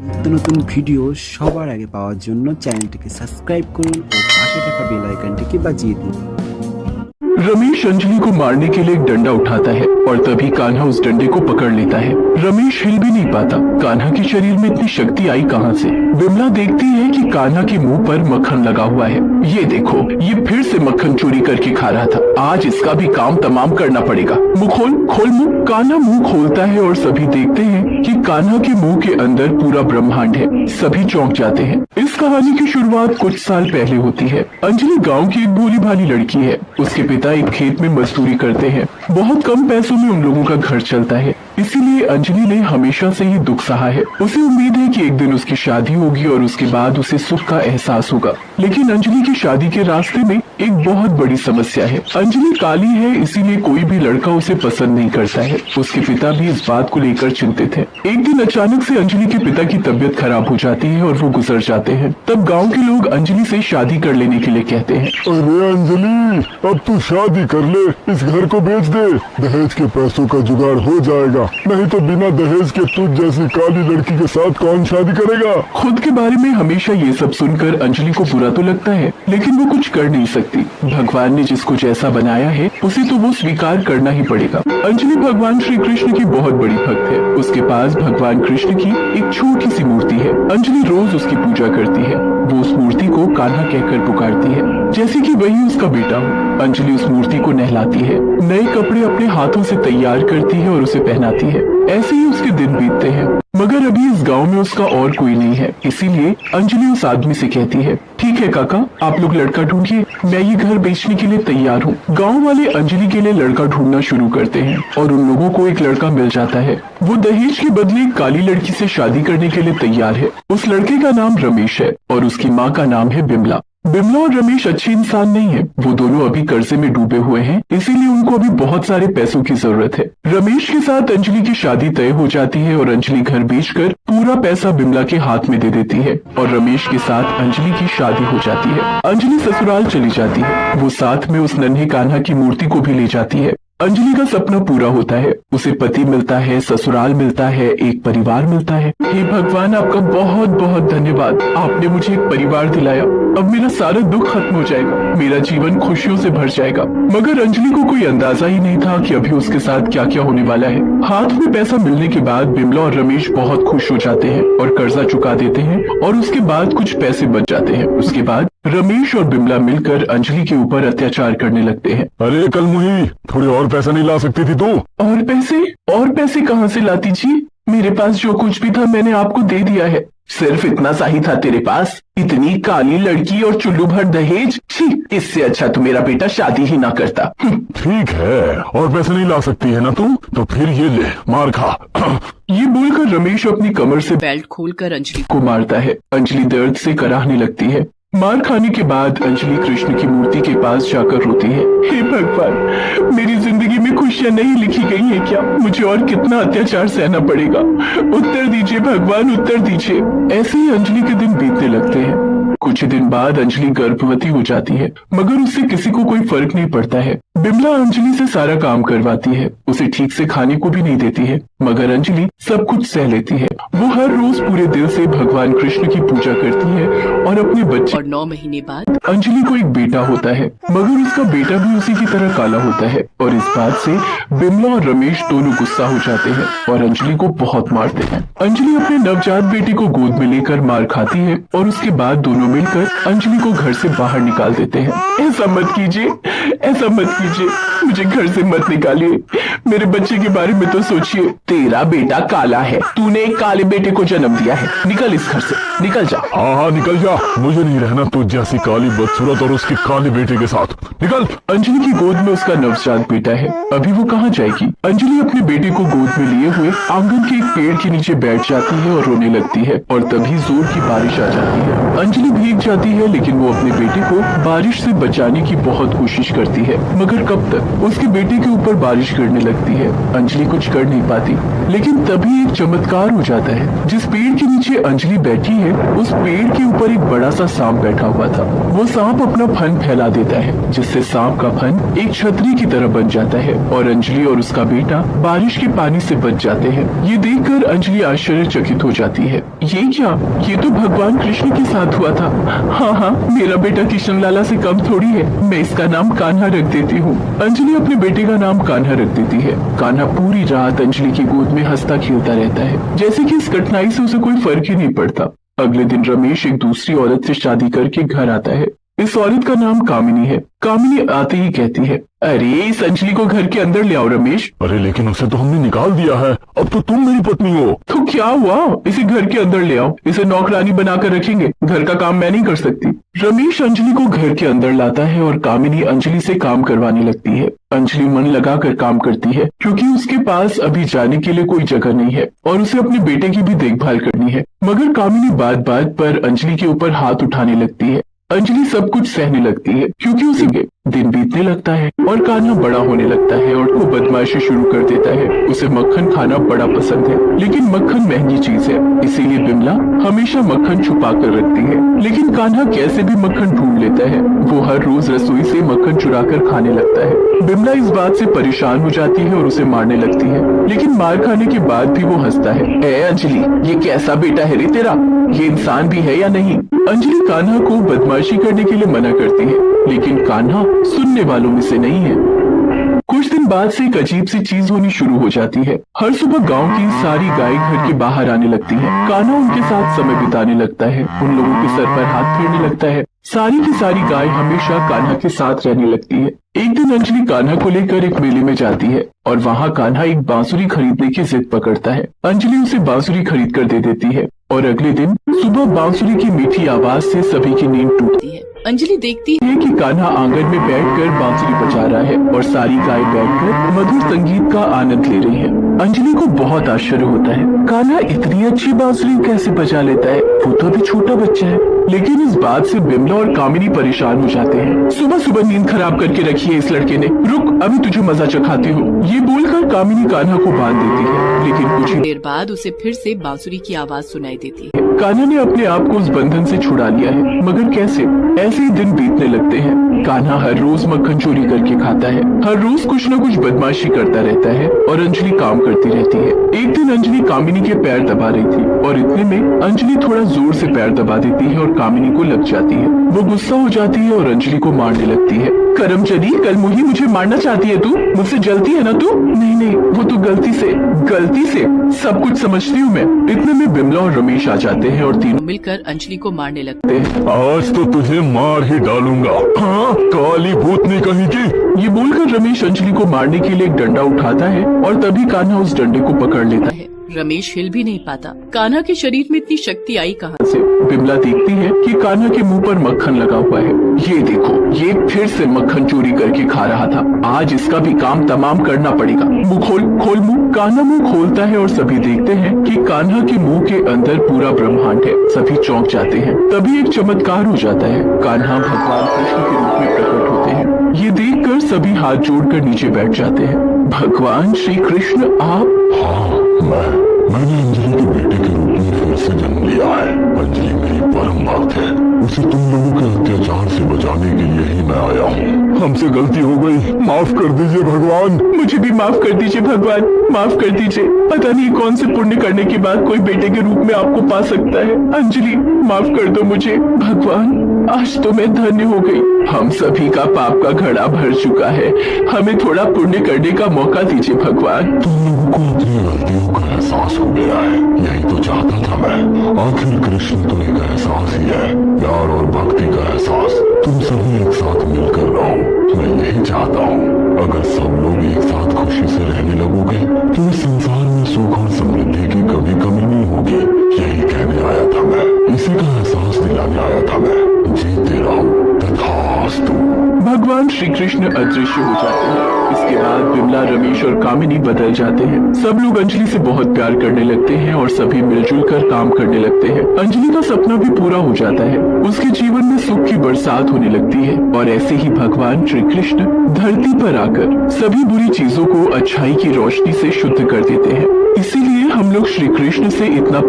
নিত্য নতুন ভিডিও সবার আগে পাওয়ার জন্য চ্যানেলটিকে সাবস্ক্রাইব করুন ও পাশে থাকা বেল আইকনটিকে বাজিয়ে দিন। रमेश अंजलि को मारने के लिए एक डंडा उठाता है और तभी कान्हा उस डंडे को पकड़ लेता है। रमेश हिल भी नहीं पाता। कान्हा के शरीर में इतनी शक्ति आई कहां से? बिमला देखती है कि कान्हा के मुंह पर मक्खन लगा हुआ है। ये देखो, ये फिर से मक्खन चोरी करके खा रहा था। आज इसका भी काम तमाम करना पड़ेगा। मुंह खोल, खोल मुंह। कान्हा मुंह खोलता है और सभी देखते हैं कि कान्हा के मुंह के अंदर पूरा ब्रह्मांड है। सभी चौंक जाते हैं। इस कहानी की शुरुआत कुछ साल पहले होती है। अंजलि गाँव की एक भोली भाली लड़की है। उसके पिता एक खेत में मजदूरी करते हैं। बहुत कम पैसों में उन लोगों का घर चलता है, इसीलिए अंजलि ने हमेशा से ही दुख सहा है। उसे उम्मीद है कि एक दिन उसकी शादी होगी और उसके बाद उसे सुख का एहसास होगा। लेकिन अंजलि की शादी के रास्ते में एक बहुत बड़ी समस्या है। अंजलि काली है, इसीलिए कोई भी लड़का उसे पसंद नहीं करता है। उसके पिता भी इस बात को लेकर चिंतित है। एक दिन अचानक से अंजलि के पिता की तबीयत खराब हो जाती है और वो गुजर जाते हैं। तब गाँव के लोग अंजलि से शादी कर लेने के लिए कहते हैं। अरे अंजलि, अब तू शादी कर ले, इस घर को बेच दे, दहेज के पैसों का जुगाड़ हो जाएगा। नहीं तो बिना दहेज के तुझ जैसी काली लड़की के साथ कौन शादी करेगा? खुद के बारे में हमेशा ये सब सुनकर अंजलि को बुरा तो लगता है, लेकिन वो कुछ कर नहीं सकती। भगवान ने जिसको जैसा बनाया है उसे तो वो स्वीकार करना ही पड़ेगा। अंजलि भगवान श्री कृष्ण की बहुत बड़ी भक्त है। उसके पास भगवान कृष्ण की एक छोटी सी मूर्ति है। अंजलि रोज उसकी पूजा करती है। वो उस मूर्ति को कान्हा कहकर पुकारती है, जैसे कि वही उसका बेटा हो। अंजलि उस मूर्ति को नहलाती है, नए कपड़े अपने हाथों से तैयार करती है और उसे पहनाती है। ऐसे ही उसके दिन बीतते हैं। मगर अभी इस गांव में उसका और कोई नहीं है, इसीलिए अंजलि उस आदमी से कहती है, ठीक है काका, आप लोग लड़का ढूंढिए, मैं ये घर बेचने के लिए तैयार हूँ। गांव वाले अंजलि के लिए लड़का ढूंढना शुरू करते हैं और उन लोगों को एक लड़का मिल जाता है। वो दहेज के बदले एक काली लड़की से शादी करने के लिए तैयार है। उस लड़के का नाम रमेश है और उसकी माँ का नाम है बिमला। बिमला और रमेश अच्छे इंसान नहीं है। वो दोनों अभी कर्जे में डूबे हुए हैं, इसीलिए उनको अभी बहुत सारे पैसों की जरूरत है। रमेश के साथ अंजलि की शादी तय हो जाती है और अंजलि घर बेचकर पूरा पैसा बिमला के हाथ में दे देती है और रमेश के साथ अंजलि की शादी हो जाती है। अंजलि ससुराल चली जाती है। वो साथ में उस नन्हे कान्हा की मूर्ति को भी ले जाती है। अंजलि का सपना पूरा होता है। उसे पति मिलता है, ससुराल मिलता है, एक परिवार मिलता है। हे भगवान, आपका बहुत बहुत धन्यवाद। आपने मुझे एक परिवार दिलाया। अब मेरा सारा दुख खत्म हो जाएगा, मेरा जीवन खुशियों से भर जाएगा। मगर अंजलि को कोई अंदाजा ही नहीं था कि अभी उसके साथ क्या क्या होने वाला है। हाथ में पैसा मिलने के बाद बिमला और रमेश बहुत खुश हो जाते हैं और कर्जा चुका देते हैं और उसके बाद कुछ पैसे बच जाते हैं। उसके बाद रमेश और बिमला मिलकर अंजलि के ऊपर अत्याचार करने लगते हैं। अरे कलमुही, थोड़े और पैसा नहीं ला सकती थी तू? और पैसे? और पैसे कहाँ से लाती जी? मेरे पास जो कुछ भी था मैंने आपको दे दिया है। सिर्फ इतना सा ही था तेरे पास? इतनी काली लड़की और चुल्लू भर दहेज? छी, इससे अच्छा तो मेरा बेटा शादी ही ना करता। ठीक है, और पैसे नहीं ला सकती है ना तू, तो फिर ये ले, मार खा। ये बोलकर रमेश अपनी कमर से बेल्ट खोलकर अंजलि को मारता है। अंजलि दर्द से कराहने लगती है। मार खाने के बाद अंजलि कृष्ण की मूर्ति के पास जाकर रोती है। हे भगवान, मेरी जिंदगी में खुशियाँ नहीं लिखी गई है क्या? मुझे और कितना अत्याचार सहना पड़ेगा? उत्तर दीजिए भगवान, उत्तर दीजिए। ऐसे ही अंजलि के दिन बीतने लगते हैं। कुछ दिन बाद अंजलि गर्भवती हो जाती है, मगर उससे किसी को कोई फर्क नहीं पड़ता है। बिमला अंजलि से सारा काम करवाती है, उसे ठीक से खाने को भी नहीं देती है, मगर अंजलि सब कुछ सह लेती है। वो हर रोज पूरे दिल से भगवान कृष्ण की पूजा करती है और अपने बच्चे। और 9 महीने बाद अंजलि को एक बेटा होता है, मगर उसका बेटा भी उसी की तरह काला होता है। और इस बात से बिमला और रमेश दोनों गुस्सा हो जाते हैं और अंजलि को बहुत मारते हैं। अंजलि अपने नवजात बेटे को गोद में लेकर मार खाती है और उसके बाद दोनों मिलकर अंजलि को घर से बाहर निकाल देते हैं। ऐसा मत कीजिए, ऐसा मत कीजिए, मुझे घर से मत निकालिए। मेरे बच्चे के बारे में तो सोचिए। तेरा बेटा काला है, तूने एक काले बेटे को जन्म दिया है। निकल इस घर से, निकल जा। हाँ, निकल जा। मुझे नहीं रहना तुझ जैसी काली बदसूरत और उसके काले बेटे के साथ। निकल। अंजलि की गोद में उसका नवजात बेटा है। अभी वो कहाँ जाएगी? अंजलि अपने बेटे को गोद में लिए हुए आंगन के एक पेड़ के नीचे बैठ जाती है और रोने लगती है और तभी जोर की बारिश आ जाती है। अंजलि भीग जाती है, लेकिन वो अपने बेटे को बारिश से बचाने की बहुत कोशिश करती करती है, मगर कब तक? उसके बेटे के ऊपर बारिश गिरने लगती है। अंजलि कुछ कर नहीं पाती, लेकिन तभी एक चमत्कार हो जाता है। जिस पेड़ के नीचे अंजलि बैठी है, उस पेड़ के ऊपर एक बड़ा सा सांप बैठा हुआ था। वो सांप अपना फन फैला देता है, जिससे सांप का फन एक छतरी की तरह बन जाता है और अंजलि और उसका बेटा बारिश के पानी से बच जाते हैं। ये देखकर अंजलि आश्चर्यचकित हो जाती है। ये क्या? ये तो भगवान कृष्ण के साथ हुआ था। हाँ, मेरा बेटा किशन लाला से कम थोड़ी है। मैं इसका नाम कान्हा रख देती हूँ। अंजलि अपने बेटे का नाम कान्हा रख देती है। कान्हा पूरी रात अंजलि की गोद में हंसता खेलता रहता है, जैसे कि इस कठिनाई से उसे कोई फर्क ही नहीं पड़ता। अगले दिन रमेश एक दूसरी औरत से शादी करके घर आता है। इस औरत का नाम कामिनी है। कामिनी आते ही कहती है, अरे इस अंजलि को घर के अंदर ले आओ रमेश। अरे लेकिन उसे तो हमने निकाल दिया है, अब तो तुम मेरी पत्नी हो। तो क्या हुआ? इसे घर के अंदर ले आओ। इसे नौकरानी बनाकर रखेंगे। घर का काम मैं नहीं कर सकती। रमेश अंजलि को घर के अंदर लाता है और कामिनी अंजलि से काम करवाने लगती है। अंजलि मन लगाकर काम करती है, क्योंकि उसके पास अभी जाने के लिए कोई जगह नहीं है और उसे अपने बेटे की भी देखभाल करनी है। मगर कामिनी बात बात पर अंजलि के ऊपर हाथ उठाने लगती है। अंजलि सब कुछ सहने लगती है, क्योंकि उसे दिन बीतने लगता है और कान्हा बड़ा होने लगता है और वो बदमाशी शुरू कर देता है। उसे मक्खन खाना बड़ा पसंद है, लेकिन मक्खन महंगी चीज है, इसीलिए बिमला हमेशा मक्खन छुपा कर रखती है। लेकिन कान्हा कैसे भी मक्खन ढूंढ लेता है। वो हर रोज रसोई से मक्खन चुरा कर खाने लगता है। बिमला इस बात से परेशान हो जाती है और उसे मारने लगती है, लेकिन मार खाने के बाद भी वो हंसता है। ए अंजलि, ये कैसा बेटा है रे तेरा? ये इंसान भी है या नहीं? अंजलि कान्हा को बदमाशी करने के लिए मना करती है, लेकिन कान्हा सुनने वालों में से नहीं है। कुछ दिन बाद से एक अजीब सी चीज होनी शुरू हो जाती है। हर सुबह गांव की सारी गाय घर के बाहर आने लगती हैं। कान्हा उनके साथ समय बिताने लगता है, उन लोगों के सर पर हाथ फेरने लगता है। सारी की सारी गाय हमेशा कान्हा के साथ रहने लगती है। एक दिन अंजलि कान्हा को लेकर एक मेले में जाती है और वहाँ कान्हा एक बांसुरी खरीदने की जिद पकड़ता है। अंजलि उसे बांसुरी खरीद कर दे देती है और अगले दिन सुबह बांसुरी की मीठी आवाज से सभी की नींद टूटती है। अंजलि देखती है कि कान्हा आंगन में बैठकर बांसुरी बजा रहा है और सारी गाय बैठकर मधुर संगीत का आनंद ले रही है। अंजलि को बहुत आश्चर्य होता है, कान्हा इतनी अच्छी बांसुरी कैसे बजा लेता है? वो तो अभी छोटा बच्चा है। लेकिन इस बात से बिमला और कामिनी परेशान हो जाते हैं। सुबह सुबह नींद खराब करके रखी है इस लड़के ने। रुक, अभी तुझे मजा चखाती हूँ। ये बोलकर कामिनी कान्हा को बांध देती है, लेकिन कुछ देर बाद उसे फिर से बांसुरी की आवाज सुनाई देती है। कान्हा ने अपने आप को उस बंधन से छुड़ा लिया है, मगर कैसे? ऐसे ही दिन बीतने लगते हैं। कान्हा हर रोज मक्खन चोरी करके खाता है, हर रोज कुछ न कुछ बदमाशी करता रहता है और अंजलि काम करती रहती है। एक दिन अंजलि कामिनी के पैर दबा रही थी और इतने में अंजलि थोड़ा जोर से पैर दबा देती है और कामिनी को लग जाती है। वो गुस्सा हो जाती है और अंजलि को मारने लगती है। करमचंदी, कल मुझे मारना चाहती है तू? मुझसे जलती है ना तू? नहीं, वो तो गलती से सब कुछ समझती हूँ मैं। इतने में बिमला और रमेश आ जाते हैं और तीनों मिलकर अंजलि को मारने लगते हैं। आज तो तुझे मार ही डालूंगा। हाँ, काली भूतनी कहीं की। ये बोलकर रमेश अंजलि को मारने के लिए एक डंडा उठाता है और तभी कान्हा उस डंडे को पकड़ लेता है। रमेश हिल भी नहीं पाता। कान्हा के शरीर में इतनी शक्ति आई कहाँ से? बिमला देखती है कि कान्हा के मुंह पर मक्खन लगा हुआ है। ये देखो, ये फिर से मक्खन चोरी करके खा रहा था। आज इसका भी काम तमाम करना पड़ेगा। मुंह खोल मुंह। कान्हा मुंह खोलता है और सभी देखते हैं कि कान्हा के मुंह के अंदर पूरा ब्रह्मांड है। सभी चौंक जाते हैं। तभी एक चमत्कार हो जाता है। कान्हा भगवान कृष्ण के रूप में प्रकट होते हैं। ये देखकर सभी हाथ जोड़कर नीचे बैठ जाते हैं। भगवान श्री कृष्ण, आप? हाँ, मैंने अंजलि के बेटे के रूप में फिर से जन्म लिया है। अंजलि मेरी परम भक्त है। उसे तुम लोगों के अत्याचार से बचाने के लिए ही मैं आया हूँ। हमसे गलती हो गई, माफ कर दीजिए भगवान। मुझे भी माफ कर दीजिए भगवान, माफ कर दीजिए। पता नहीं कौन से पुण्य करने के बाद कोई बेटे के रूप में आपको पा सकता है। अंजलि, माफ कर दो मुझे। भगवान, आज तो मैं धन्य हो गई। हम सभी का पाप का घड़ा भर चुका है। हमें थोड़ा पुण्य करने का मौका दीजिए भगवान। तुम लोगों को अपनी गलतियों का एहसास हो गया है, यही तो चाहता था मैं। आखिर कृष्ण तो एक एहसास ही है, प्यार और भक्ति का एहसास। तुम सभी एक साथ मिलकर रहो, मैं यही चाहता हूँ। अगर सब लोग एक साथ खुशी से रहने लगोगे तो इस संसार में सुख और समृद्धि की कभी कमी नहीं होगी। यही कहने आया था मैं, इसी का एहसास दिलाने आया था मैं। जीते रहो, तथास्तु। भगवान भगवान श्री कृष्ण अदृश्य हो जाते हैं। इसके बाद विमला, रमेश और कामिनी बदल जाते हैं। सब लोग अंजलि से बहुत प्यार करने लगते हैं और सभी मिलजुल कर काम करने लगते हैं। अंजलि का सपना भी पूरा हो जाता है। उसके जीवन में सुख की बरसात होने लगती है और ऐसे ही भगवान श्री कृष्ण धरती पर आकर सभी बुरी चीजों को अच्छाई की रोशनी से शुद्ध कर देते हैं। इसीलिए हम लोग श्री कृष्ण से इतना